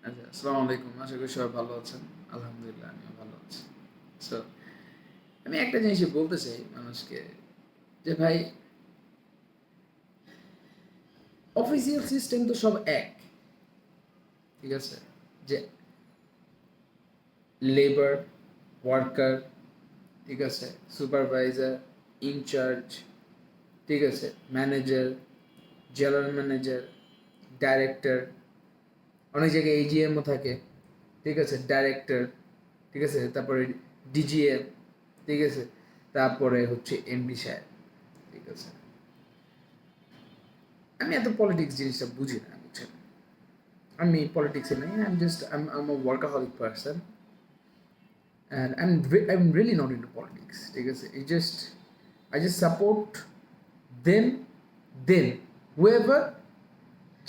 আচ্ছা, আসসালামু আলাইকুম। আশা করি সবাই ভালো আছেন। আলহামদুলিল্লাহ আমিও ভালো আছি। সো আমি একটা জিনিসই বলতে চাই মানুষকে যে ভাই অফিসিয়াল সিস্টেম তো সব এক। ঠিক আছে? যে লেবার, ওয়ার্কার, ঠিক আছে? সুপারভাইজার, ইনচার্জ, ঠিক আছে? ম্যানেজার, জেনারেল ম্যানেজার, ডাইরেক্টর, অনেক জায়গায় এজিএমও থাকে, ঠিক আছে? ডাইরেক্টর, ঠিক আছে? তারপরে ডিজিএম, ঠিক আছে? তারপরে হচ্ছে এমডি সাহেব, ঠিক আছে? আমি এত পলিটিক্স জিনিসটা বুঝি না, বুঝছেন? আমি পলিটিক্সে নেই, I am a workaholic person and I am really not into politics, ঠিক আছে? I just support them then whoever,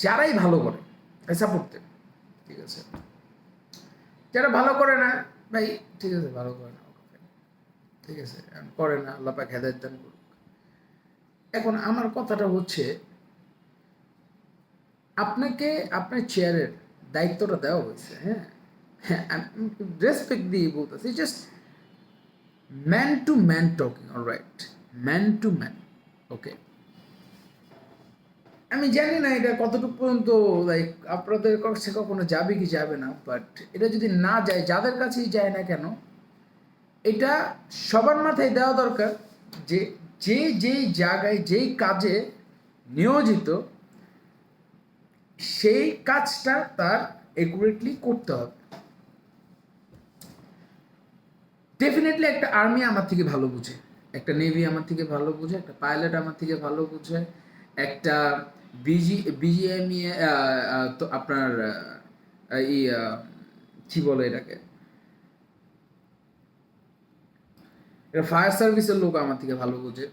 যারাই ভালো করে আই সাপোর্ট দেম, ঠিক আছে? যারা ভালো করে না, ভাই ঠিক আছে, ভালো করে না, ঠিক আছে? করে না, আল্লাহ পাক হেদায়েত দান করুক। এখন আমার কথাটা হচ্ছে, আপনাকে আপনার চেয়ারের দায়িত্বটা দেওয়া হয়েছে, হ্যাঁ? হ্যাঁ, রেসপেক্ট দিয়ে বলতেছি, just man to man talking, alright? Man to man, okay? আমি জানি না এটা কতটুকু পর্যন্ত লাইক আপনাদের কাছে কখনো যাবে কি যাবে না, বাট এটা যদি না যায়, যাদের কাছেই যায় না কেন, এটা সবার মাথায় দেওয়া দরকার যে যেই জায়গায় যেই কাজে নিয়োজিত, সেই কাজটা তার একুরেটলি করতে হবে। ডেফিনেটলি একটা আর্মি আমার থেকে ভালো বুঝে, একটা নেভি আমার থেকে ভালো বুঝে, একটা পাইলট আমার থেকে ভালো বুঝে, একটা বিজিএমই তো আপনার এই কি বলে এটাকে, এটা ফায়ার সার্ভিসের লোক আমার থেকে ভালো বুঝে,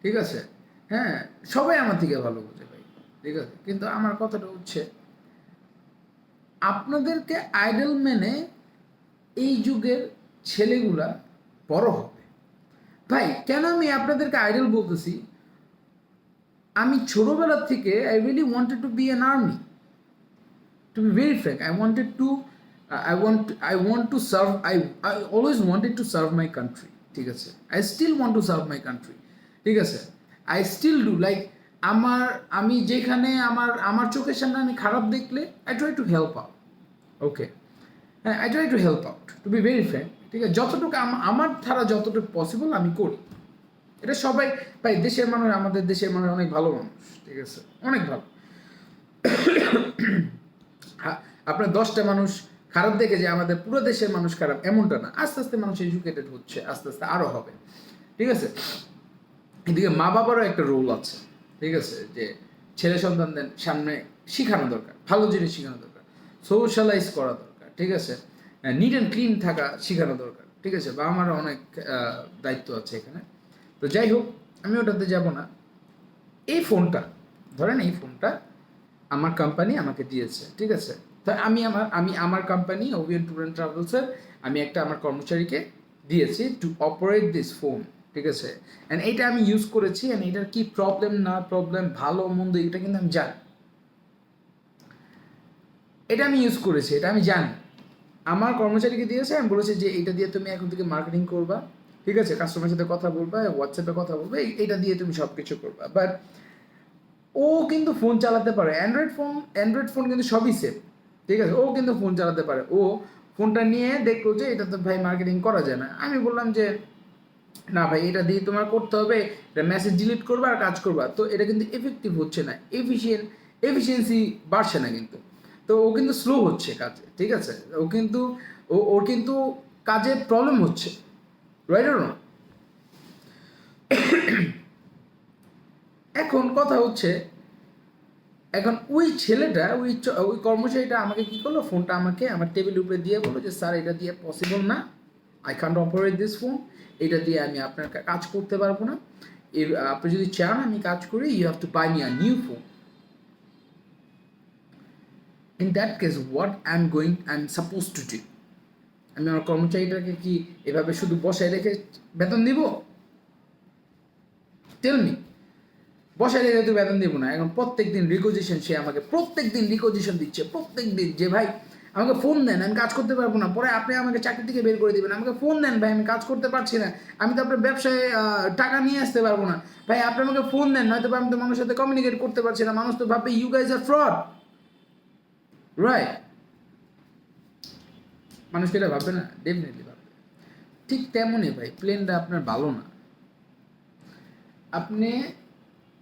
ঠিক আছে? হ্যাঁ, সবাই আমার থেকে ভালো বুঝে ভাই, ঠিক আছে? কিন্তু আমার কথাটা হচ্ছে, আপনাদেরকে আইডল মেনে এই যুগের ছেলেগুলা বড় হবে। ভাই কেন আমি আপনাদেরকে আইডল বলতেছি, আমি ছোটবেলা থেকে I really wanted to be an army, to be very frank. I want to serve. I always wanted to serve my country, ঠিক আছে? I still want to serve my country, ঠিক আছে? I still do, like আমার, আমি যেখানে আমার আমার চোখের সামনে আমি খারাপ দেখলে I try to help out, ওকে? হ্যাঁ, I try to help out, to be very frank, ঠিক আছে? যতটুকু আমার ধারা যতটুকু পসিবল আমি করি। এটা সবাই, ভাই দেশের মানুষ, আমাদের দেশের মানুষ অনেক ভালো মানুষ, ঠিক আছে? অনেক ভালো। আপনার 10টা মানুষ খারাপ দেখে যে আমাদের পুরো দেশের মানুষ খারাপ, এমনটা না। আস্তে আস্তে মানুষ এডুকেটেড হচ্ছে, আস্তে আস্তে আরও হবে, ঠিক আছে? এদিকে মা বাবারও একটা রোল আছে, ঠিক আছে? যে ছেলে সন্তানদের সামনে শেখানো দরকার, ভালো জিনিস শেখানো দরকার, সোশ্যালাইজ করা দরকার, ঠিক আছে? নিট অ্যান্ড ক্লিন থাকা শেখানো দরকার, ঠিক আছে? বা আমারও অনেক দায়িত্ব আছে এখানে। তো যাই হোক, আমি ওটাতে যাব না। এই ফোনটা, ধরেন এই ফোনটা আমার কোম্পানি আমাকে দিয়েছে, ঠিক আছে? তো আমি আমার কোম্পানি ওভিএন ট্যুর অ্যান্ড ট্রাভেলসের আমি একটা আমার কর্মচারীকে দিয়েছি টু অপারেট দিস ফোন, ঠিক আছে? অ্যান্ড এইটা আমি ইউজ করেছি, অ্যান্ড এটার কি প্রবলেম না প্রবলেম, ভালো মন্দ, এটা কিন্তু আমি জানি। এটা আমি ইউজ করেছি, এটা আমি জানি। আমার কর্মচারীকে দিয়েছে, আমি বলেছি যে এটা দিয়ে তুমি এখন থেকে মার্কেটিং করবা, ঠিক আছে? কাস্টমারের সাথে কথা বলবা, হোয়াটসঅ্যাপে কথা বলবে, এটা দিয়ে তুমি সব কিছু করবা। বাট ও কিন্তু ফোন চালাতে পারে, অ্যান্ড্রয়েড ফোন কিন্তু সবই সেম, ঠিক আছে? ও কিন্তু ফোন চালাতে পারে। ও ফোনটা নিয়ে দেখলো যে এটা তো ভাই মার্কেটিং করা যায় না। আমি বললাম যে না ভাই, এটা দিয়ে তোমার করতে হবে, এটা মেসেজ ডিলিট করবা আর কাজ করবা। তো এটা কিন্তু এফেক্টিভ হচ্ছে না, এফিসিয়েন্সি বাড়ছে না কিন্তু। তো ও কিন্তু স্লো হচ্ছে কাজে, ঠিক আছে? ও কিন্তু ওর কিন্তু কাজে প্রবলেম হচ্ছে, রাইট অর নট? এখন কথা হচ্ছে, এখন ওই ছেলেটা, ওই কর্মচারীটা আমাকে কি করলো, ফোনটা আমাকে আমার টেবিলের উপরে দিয়ে বললো যে স্যার, এটা দিয়ে পসিবল না, I can't operate this phone, এটা দিয়ে আমি আপনার কাজ করতে পারবো না। আপনি যদি চান আমি কাজ করি, you have to buy me a new phone. In that case what I am suppose to do? আমি আমার কর্মচারীটাকে কি এভাবে শুধু বসায় রেখে বেতন দিব? Tell me. বসায় রেখে তো বেতন দিব না। এখন প্রত্যেক দিন রিকোজিশন, সে আমাকে প্রত্যেক দিন রিকোজিশন দিচ্ছে, প্রত্যেক দিন যে ভাই আমাকে ফোন দেন, আমি কাজ করতে পারবো না, পরে আপনি আমাকে চাকরি থেকে বের করে দিবেন। আমাকে ফোন দেন ভাই, আমি কাজ করতে পারছি না, আমি তো আপনার ব্যবসায় টাকা নিয়ে আসতে পারবো না। ভাই আপনি আমাকে ফোন দেন, নয়তো আমি তো মানুষের সাথে কমিউনিকেট করতে পারছি না। মানুষ তো ভাববে you guys are fraud, right? মানুষ কি এটা ভাববে না? ডেফিনেটলি ভাববে। ঠিক তেমনই ভাই, প্লেনটা আপনার ভালো না, আপনি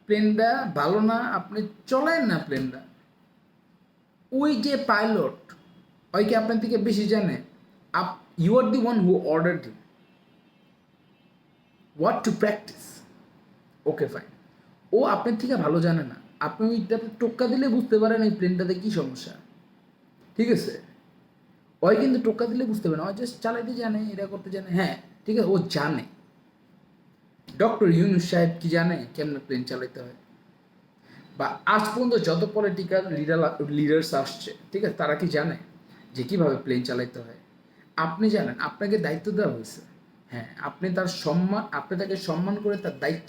প্লেনটা ভালো না, আপনি চলেন না প্লেনটা। ওই যে পাইলট, ওই কি আপনার থেকে বেশি জানে? You are the one who order him what to practise, okay fine. ও আপনার থেকে ভালো জানে না, আপনি ওইটাতে টোক্কা দিলে বুঝতে পারেন এই প্লেনটাতে কী সমস্যা, ঠিক আছে? ওই কিন্তু টোক্কা দিলে বুঝতে পারে না, ও জাস্ট চালাইতে জানে, এটা করতে জানে, হ্যাঁ ঠিক আছে, ও জানে। ডক্টর ইউনূস সাহেব কি জানে কেমন প্লেন চালাইতে হয়? বা আজ পর্যন্ত যত পলিটিক্যাল লিডার্স আসছে, ঠিক আছে, তারা কি জানে যে কীভাবে প্লেন চালাইতে হয়? আপনি জানেন, আপনাকে দায়িত্ব দেওয়া হয়েছে, হ্যাঁ আপনি তার সম্মান, আপনি তাকে সম্মান করে তার দায়িত্ব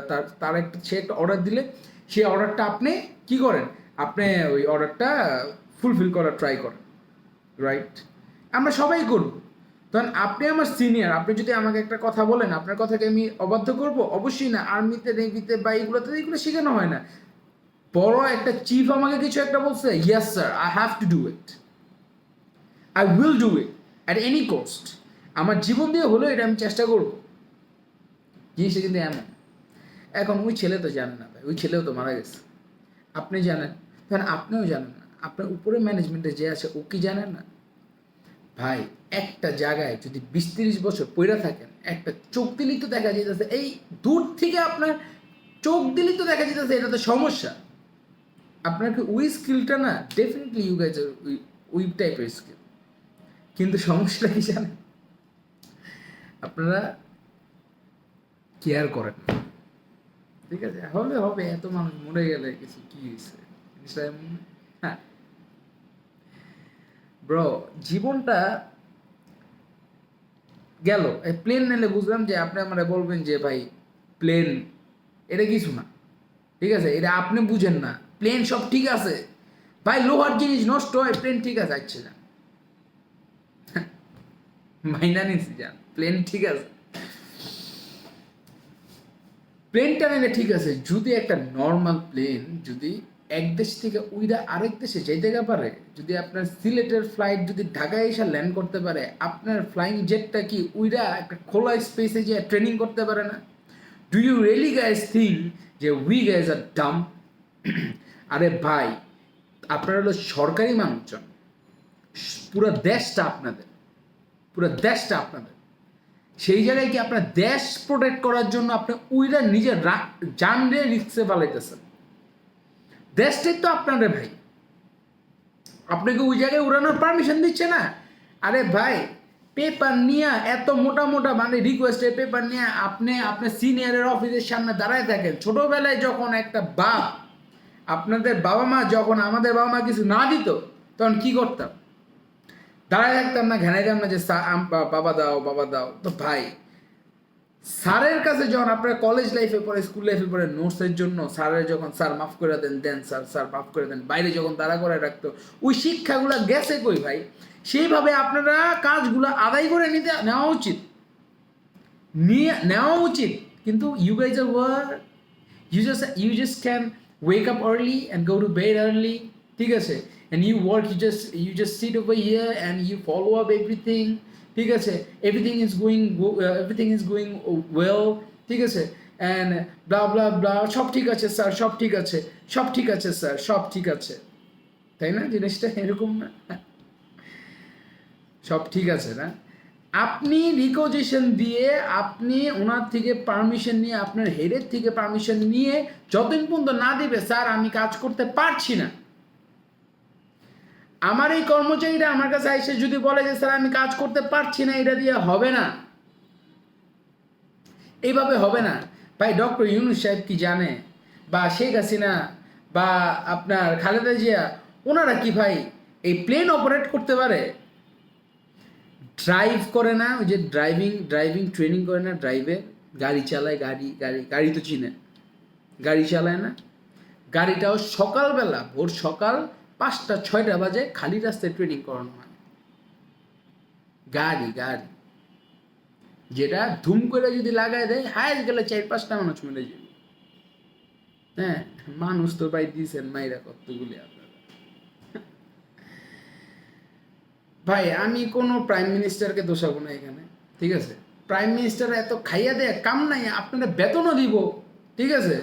তার তার একটা সে একটা অর্ডার দিলে, সেই অর্ডারটা আপনি কি করেন? আপনি ওই অর্ডারটা ফুলফিল করার ট্রাই করেন, রাইট? আমরা সবাই করব। তখন আপনি আমার সিনিয়র, আপনি যদি আমাকে একটা কথা বলেন, আপনার কথাকে আমি অবাধ্য করব? অবশ্যই না। আর্মিতে, নেভিতে বা এইগুলোতে এগুলো শেখানো হয় না। বড় একটা চিফ আমাকে কিছু একটা বলছে, yes sir, I have to do it, I will do it at any cost. আমার জীবন দিয়ে হলেও এটা আমি চেষ্টা করব। জিনিসটা কিন্তু এমন। এখন ওই ছেলে তো জানে না ভাই, ওই ছেলেও তো মারা গেছে, আপনি জানেন, তখন আপনিও জানেন না, আপনার উপরে ম্যানেজমেন্টে যে আছে ও কি জানেন না? ভাই একটা জায়গায় যদি 20-30 বছর পইরা থাকেন, একটা চোখ দিলেই তো দেখা যেতেছে, এই দূর থেকে আপনার চোখ দিলেই তো দেখা যেতেছে এটা তো সমস্যা। আপনার কি ওই স্কিলটা না? ডেফিনেটলি ইউ গাইজ ওই টাইপের স্কিল, কিন্তু সমস্যাটা কি জানেন? আপনারা কেয়ার করেন না, ঠিক আছে? হলে হবে, এত মানুষ মরে গেলে কিছু কি হয়েছে, জিনিসটা এমন। হ্যাঁ ব্রো, জীবনটা গেল। এই প্লেন নিলে বুঝলাম যে আপনি আমরা বলবেন যে ভাই প্লেন এটা কিছু না, ঠিক আছে, এটা আপনি বুঝেন না, প্লেন সব ঠিক আছে ভাই, লোহার জিনিস নষ্ট হয়, প্লেন ঠিক আছে, আচ্ছা যান মাইনা নিছি, যান প্লেন ঠিক আছে, প্লেনটা নিলে ঠিক আছে। যদি একটা নর্মাল প্লেন যদি এক দেশ থেকে উইরা আরেক দেশে যেতে পারে, যদি আপনার সিলেটের ফ্লাইট যদি ঢাকায় এসে ল্যান্ড করতে পারে, আপনার ফ্লাইং জেটটা কি উইরা একটা খোলা স্পেসে যে ট্রেনিং করতে পারে না? Do you really guys think যে উই গাইজ আর ডাম? আরে ভাই, আপনারা হলো সরকারি মানুষজন, পুরো দেশটা আপনাদের, পুরো দেশটা আপনাদের। সেই জায়গায় কি আপনার দেশ প্রোটেক্ট করার জন্য আপনি উইরা নিজের জান রে রিক্সে পালাইতেছেন? দেশটাই তো আপনাদের ভাই, আপনাকে ওই জায়গায় উড়ানোর পারমিশন দিচ্ছে না। আরে ভাই, পেপার নিয়ে এত মোটা মোটা মানে রিকোয়েস্টের পেপার নিয়ে আপনি আপনার সিনিয়রের অফিসের সামনে দাঁড়ায় থাকেন। ছোটোবেলায় যখন একটা বাপ, আপনাদের বাবা মা যখন আমাদের বাবা মা কিছু না দিত, তখন কি করতাম? দাঁড়ায় থাকতাম না, ঘেনাইতাম না যে বাবা দাও, বাবা দাও। তো ভাই, স্যারের কাছে যখন আপনার কলেজ লাইফে পড়ে, স্কুল লাইফে পড়ে, নোটসের জন্য স্যারের যখন স্যার মাফ করে দেন, দেন স্যার, স্যার মাফ করে দেন, বাইরে যখন তাড়া করে রাখতো, ওই শিক্ষাগুলো গেছে কই ভাই? সেইভাবে আপনারা কাজগুলো আদায় করে নেওয়া উচিত, নিয়ে নেওয়া উচিত। কিন্তু you guys are war, you just can wake up early and go to bed early, ঠিক আছে, and you work, you just sit over here and you follow up everything, ঠিক আছে, everything is going well, ঠিক আছে, and blah blah blah, সব ঠিক আছে sir, সব ঠিক আছে, সব ঠিক আছে স্যার, সব ঠিক আছে, তাই না? জিনিসটা এরকম না, সব ঠিক আছে না? আপনি রিকোজিশন দিয়ে, আপনি ওনার থেকে পারমিশন নিয়ে, আপনার হেডের থেকে পারমিশন নিয়ে, যতদিন পর্যন্ত না দিবে স্যার আমি কাজ করতে পারছি না, আমার এই কর্মচারীরা আমার কাছে এসে যদি বলে যে স্যার আমি কাজ করতে পারছি না, এটা দিয়ে হবে না, এইভাবে হবে না ভাই। ডক্টর ইউনূস সাহেব কি জানে, বা শেখ হাসিনা, বা আপনার খালেদা জিয়া, ওনারা কি ভাই এই প্লেন অপারেট করতে পারে? ড্রাইভ করে না, ওই যে ড্রাইভিং ট্রেনিং করে না, ড্রাইভে গাড়ি চালায়, গাড়ি তো চিনে, গাড়ি চালায় না, গাড়িটাও সকালবেলা, ভোর সকাল 5টা 6টা বাজে খালি রাস্তায় ট্রেনিং করানো হয়, গাড়ি গাড়ি যেটা ধুম করে যদি লাগাই দেয় হায়েস্ট গেলে 4-5টা মানুষ মরে যাবে। হ্যাঁ, মানুষ তো ভাই দিয়েছেন মাইরা কতগুলি আপনারা। ভাই আমি কোনো প্রাইম মিনিস্টারকে দোষাবো না এখানে, ঠিক আছে? প্রাইম মিনিস্টার এত খাইয়া দেয় কাম নাই, আপনারা বেতনও দিব, ঠিক আছে?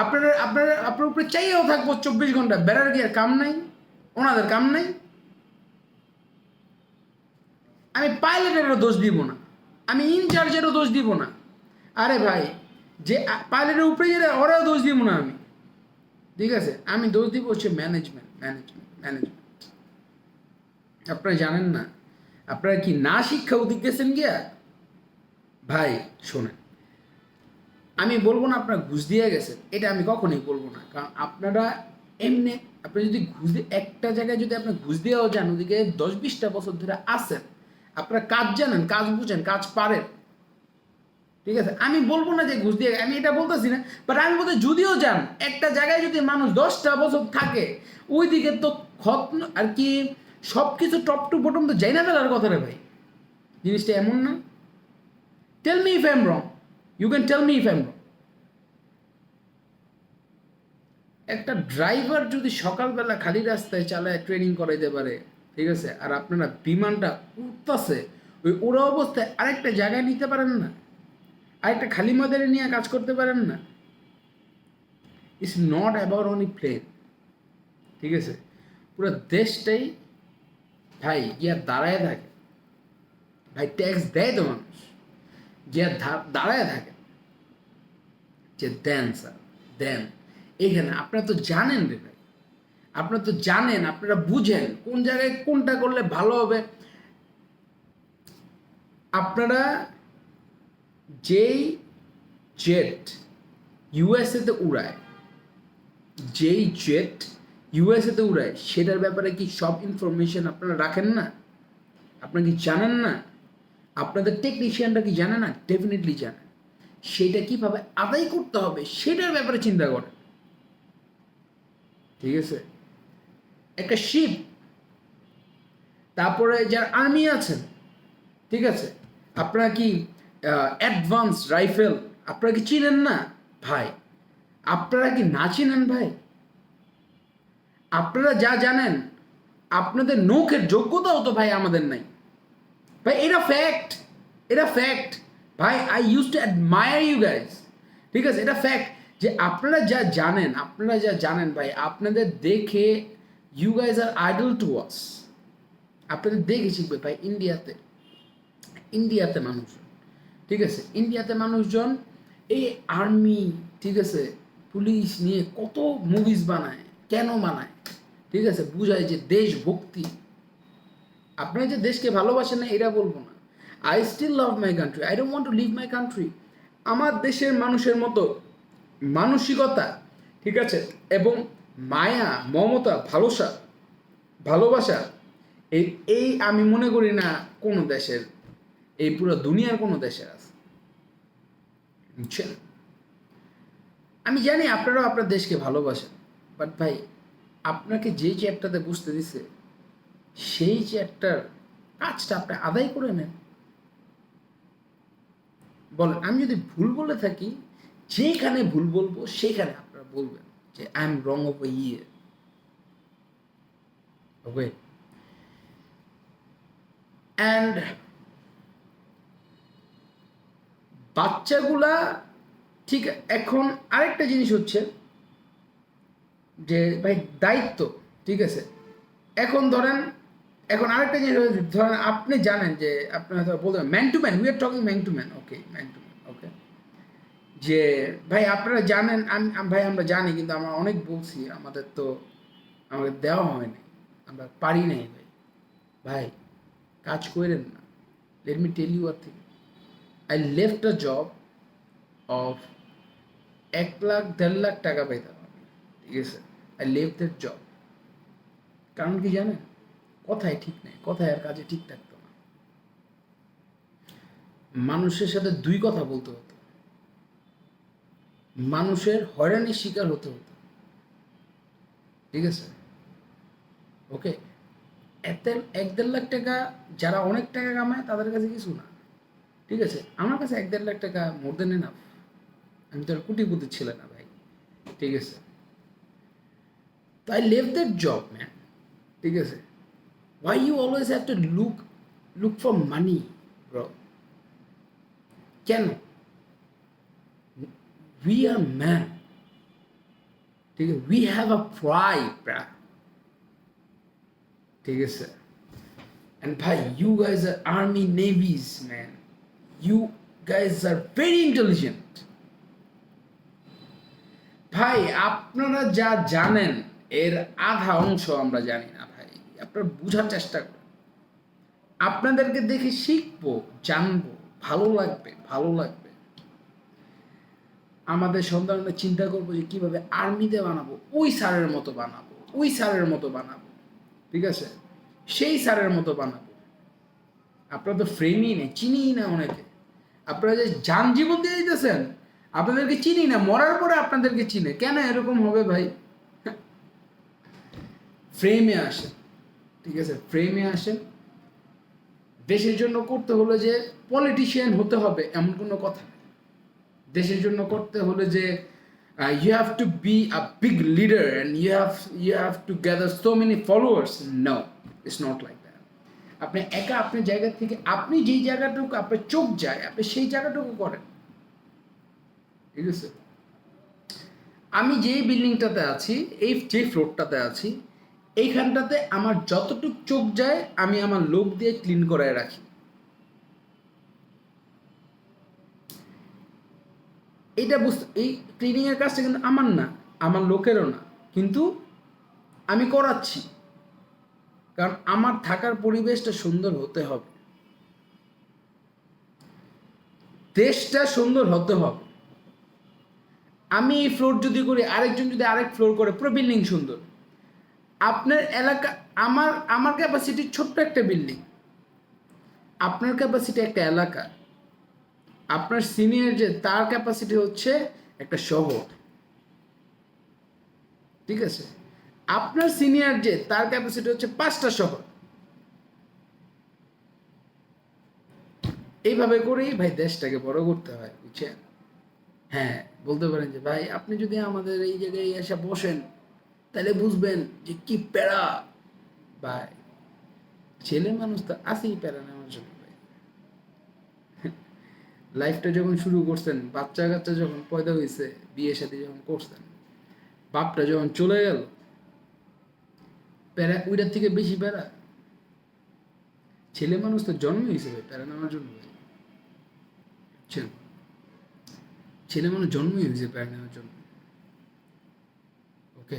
আপনার উপরে চাইয়াও থাকবো 24 ঘন্টা, বেড়ার কি আর কাম নাই? ওনাদের কাম নাই? আমি পাইলটেরও দোষ দিব না, আমি ইনচার্জেরও দোষ দিব না। আরে ভাই, যে পাইলটের উপরে গেলে ওরাও দোষ দিব না আমি, ঠিক আছে? আমি দোষ দিব হচ্ছে ম্যানেজমেন্ট। আপনারা জানেন না, আপনারা কি না শিক্ষা অধিক গেছেন গিয়া? ভাই শোনেন, আমি বলবো না আপনারা ঘুষ দিয়ে গেছেন, এটা আমি কখনোই বলবো না। কারণ আপনারা এমনি, আপনি যদি ঘুষ দিয়ে একটা জায়গায় যদি আপনি ঘুষ দিয়েও যান, ওদিকে 10-20টা বছর ধরে আসেন, আপনারা কাজ জানেন, কাজ বুঝেন, কাজ পারেন, ঠিক আছে? আমি বলবো না যে ঘুষ দিয়ে, আমি এটা বলতেছি না, বাট আমি বলতে যদিও যান একটা জায়গায় যদি মানুষ 10টা বছর থাকে, ওইদিকে তো খত আর কি সব কিছু টপ টু বটম তো যাই না ফেলার কথা রে ভাই। জিনিসটা এমন না। Tell me if I am wrong, you can tell me if I am wrong. একটা ড্রাইভার যদি সকালবেলা খালি রাস্তায় চালায় ট্রেনিং করাইতে পারে, ঠিক আছে, আর আপনারা বিমানটা উঠতেছে ওই ওরা অবস্থায় আরেকটা জায়গায় নিতে পারেন না? আরেকটা খালি ময়দানে নিয়ে কাজ করতে পারেন না? It's not about only plane, ঠিক আছে? পুরো দেশটাই ভাই গিয়া দাঁড়ায় থাকে, ভাই ট্যাক্স দেয় তো মানুষ, গিয়া দাঁড়ায় থাকে যে দেন স্যার দেন। এখানে আপনারা তো জানেন রে ভাই, আপনারা তো জানেন, আপনারা বুঝেন কোন জায়গায় কোনটা করলে ভালো হবে। আপনারা যেই জেট ইউএসএতে উড়ায়, যেই জেট ইউএসএতে উড়ায়, সেটার ব্যাপারে কি সব ইনফরমেশন আপনারা রাখেন না? আপনারা কি জানেন না? আপনাদের টেকনিশিয়ানরা কি জানে না? ডেফিনেটলি জানে। সেটা কিভাবে আদায় করতে হবে সেটার ব্যাপারে চিন্তা করে, ঠিক আছে? একটা শিপ, তারপরে যার আর্মি আছেন, ঠিক আছে, আপনারা কি অ্যাডভান্স রাইফেল আপনারা কি চিনেন না ভাই? আপনারা কি না চিনেন ভাই? আপনারা যা জানেন, আপনাদের নৌকের যোগ্যতাও তো ভাই আমাদের নাই ভাই। এটা ফ্যাক্ট, এটা ফ্যাক্ট ভাই। I use to admire you guys, ঠিক আছে? এটা ফ্যাক্ট যে আপনারা যা জানেন, আপনারা যা জানেন ভাই, আপনাদের দেখে you guys are idol to us. আপনাদের দেখে শিখবে ভাই। ইন্ডিয়াতে মানুষজন, ঠিক আছে, ইন্ডিয়াতে মানুষজন এই আর্মি, ঠিক আছে, পুলিশ নিয়ে কত মুভিজ বানায়, কেন বানায়, ঠিক আছে? বুঝায় যে দেশভক্তি। আপনারা যে দেশকে ভালোবাসেন না এটা বলবো না, I still love my country, I don't want to leave my country. আমার দেশের মানুষের মতো মানসিকতা, ঠিক আছে, এবং মায়া, মমতা, ভালোবাসা এই এই আমি মনে করি না কোনো দেশের, এই পুরো দুনিয়ার কোনো দেশের আছে, বুঝছেন? আমি জানি আপনারাও আপনার দেশকে ভালোবাসেন, বাট ভাই আপনাকে যেই চ্যাপ্টারতে বুঝতে দিছে সেই চ্যাপ্টার কাজটা আপনি আদায় করে নেন। বলেন, আমি যদি ভুল বলে থাকি, যেখানে ভুল বলবো সেখানে আপনারা বলবেন যে I am wrong of A year, okay? And বাচ্চাগুলা, ঠিক এখন আরেকটা জিনিস হচ্ছে যে ভাই দায়িত্ব, ঠিক আছে? এখন ধরেন, এখন আরেকটা জিনিস ধরেন আপনি জানেন যে আপনার হয়তো বলবেন man to man, we are talking man to man, okay, man to man, okay, যে ভাই আপনারা জানেন, ভাই আমরা জানি, কিন্তু আমরা অনেক বলছি, আমাদের দেওয়া হয়নি, আমরা পারি নাই ভাই। ভাই কাজ করেন না। Let me tell you a thing, I left a job of 1 lakh 1.5 lakh টাকা পাইতাম আমি, ঠিক আছে? I left that job. কারণ কি জানেন? কথায় ঠিক নেই, কথায় আর কাজে ঠিক থাকতো না। মানুষের সাথে 2 কথা বলতে হতো, মানুষের হয়রানির শিকার হতে হতো, ঠিক আছে? ওকে, এত 1-1.5 লাখ টাকা যারা অনেক টাকা কামায় তাদের কাছে কিছু না, ঠিক আছে? আমার কাছে 1-1.5 লাখ টাকা মোর দেন এনাফ। আমি তো আর কোটিপতি ছিল না ভাই, ঠিক আছে? তো I Lev that job man, ঠিক আছে? Why you always have to look for money, bro? কেন? We are man, ঠিক আছে? We have a pride, bruh, ঠিক আছে? And bhai, you guys are army navies, man. You guys are very intelligent. ভাই আপনারা যা জানেন এর আধা অংশ আমরা জানি না ভাই, আপনারা বোঝার চেষ্টা করেন। আপনাদেরকে দেখে শিখবো, জানবো, ভালো লাগবে, ভালো লাগবে। আমাদের সন্তানরা চিন্তা করবো যে কিভাবে আর্মিতে বানাবো, ওই স্যারের মতো বানাবো, ওই স্যারের মতো বানাবো, ঠিক আছে? সেই স্যারের মতো বানাবো। আপনারা তো ফ্রেমই নেই, চিনিই না অনেকে। আপনারা যে যান জীবন দিয়ে দিতেছেন, আপনাদেরকে চিনি না, মরার পরে আপনাদেরকে চিনে। কেন এরকম হবে ভাই? ফ্রেমে আসেন, ঠিক আছে? ফ্রেমে আসেন। দেশের জন্য করতে হলে যে পলিটিশিয়ান হতে হবে এমন কোনো কথা নেই। দেশের জন্য করতে হলে যে you have to be a big leader and you have to gather so many followers. No, it's not like that. আপনি একা আপনার জায়গা থেকে আপনি যেই জায়গাটুকু আপনার চোখ যায় আপনি সেই জায়গাটুকু করেন, ঠিক আছে? আমি যেই বিল্ডিংটাতে আছি, এই যে ফ্লোরটাতে আছি, এইখানটাতে আমার যতটুক চোখ যায় আমি আমার লোক দিয়ে ক্লিন করায় রাখি। এইটা বুঝতে, এই ক্লিনিংয়ের কাজটা কিন্তু আমার না, আমার লোকেরও না, কিন্তু আমি করাচ্ছি, কারণ আমার থাকার পরিবেশটা সুন্দর হতে হবে, দেশটা সুন্দর হতে হবে। আমি এই ফ্লোর যদি করি, আরেকজন যদি আরেক ফ্লোর করে, পুরো বিল্ডিং সুন্দর। আপনার এলাকা, আমার আমার ক্যাপাসিটি ছোট্ট একটা বিল্ডিং, আপনার ক্যাপাসিটি একটা এলাকা, আপনার সিনিয়র যে তার ক্যাপাসিটি হচ্ছে একটা শহর, ঠিক আছে? আপনার সিনিয়র যে তার ক্যাপাসিটি হচ্ছে 5টা শহর। এইভাবে করেই ভাই দেশটাকে বড় করতে হয়, বুঝছেন? হ্যাঁ, বলতে পারেন যে ভাই আপনি যদি আমাদের এই জায়গায় এসে বসেন তাহলে বুঝবেন যে কি প্যারা। ভাই ছেলে মানুষ তো আছেই প্যারা নেওয়ার জন্য ভাই। লাইফটা যখন শুরু করছেন, বাচ্চা কাচ্চা যখন পয়দা হয়েছে, বিয়ে সাথে যখন করছেন, বাপটা যখন চলে গেল, প্যারা ওইটার থেকে বেশি প্যারা। ছেলে মানুষ তো জন্ম হিসেবে প্যারা নেওয়ার জন্য ভাই, বুঝছেন? ছেলে মানুষ জন্মই হয়েছে প্যারা নেওয়ার জন্য। ওকে,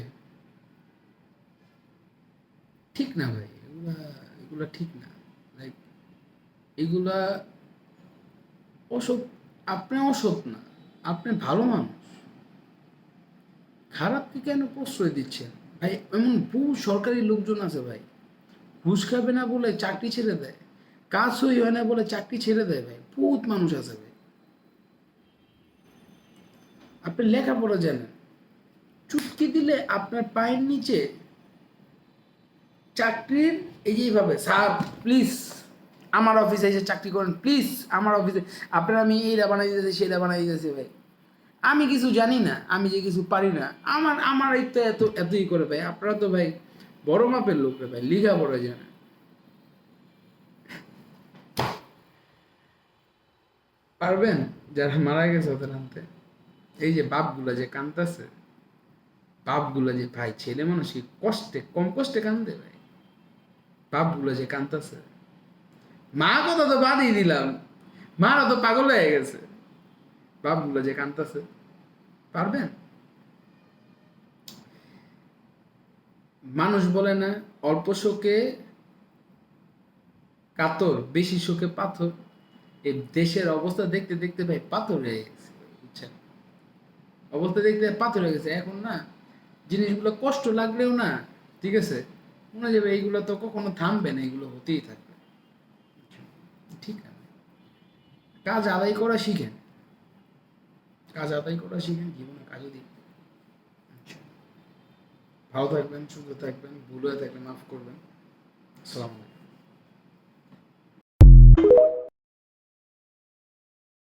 ঠিক না ভাই, এগুলা এগুলা ঠিক না। লাইক এগুলা অসৎ। আপনি অসৎ না, আপনি ভালো মানুষ, খারাপকে কেন প্রশ্রয় দিচ্ছেন ভাই? এমন বহু সরকারি লোকজন আছে ভাই, ঘুষ খাবে না বলে চাকরি ছেড়ে দেয়, কাজ সই হয় না বলে চাকরি ছেড়ে দেয় ভাই, বহুত মানুষ আছে ভাই। আপনি লেখাপড়া জানেন, চুটকি দিলে আপনার পায়ের নিচে চাকরির এই যে এইভাবে, স্যার প্লিজ আমার অফিসে এসে চাকরি করেন, প্লিজ আমার অফিসে, আপনার আমি এইটা বানাই দিতেছি সেটা বানাই দিতেছি ভাই। আমি কিছু জানি না, আমি যে কিছু পারি না, আমার আমার এই তো এতই করে ভাই। আপনারা তো ভাই বড় মাপের লোক রে ভাই, লিখা পড়া জানে। পারবেন যারা মারা গেছে ওদের আনতে? এই যে বাপগুলা যে কান্দতেছে, বাপগুলা যে ভাই, ছেলে মানুষই কষ্টে কম কষ্টে কান্দে ভাই, বাপগুলা যে কান্দতেছে। মা কথা তো বাদই দিলাম, মারা তো পাগল হয়ে গেছে, বাপগুলা যে কান্দতেছে। পারবেন? মানুষ বলে না, অল্প শোকে কাতর, বেশি শোকে পাথর। এই দেশের অবস্থা দেখতে দেখতে ভাই পাথর হয়ে গেছে, বুঝছেন? অবস্থা দেখতে পাথর হয়ে গেছে এখন না, জিনিসগুলো কষ্ট লাগলেও না, ঠিক আছে, মনে যাবে এইগুলো তো কখনো থামবে না, এগুলো হতেই থাকবে। ঠিক আছে, কাজ আদায় করা শিখেন, কাজ আদায় করা শিখেন, জীবনে কাজে দিন। ভালো থাকবেন, সুন্দর থাকবেন, ভুল হয়ে থাকলে মাফ করবেন। আসসালামু আলাইকুম।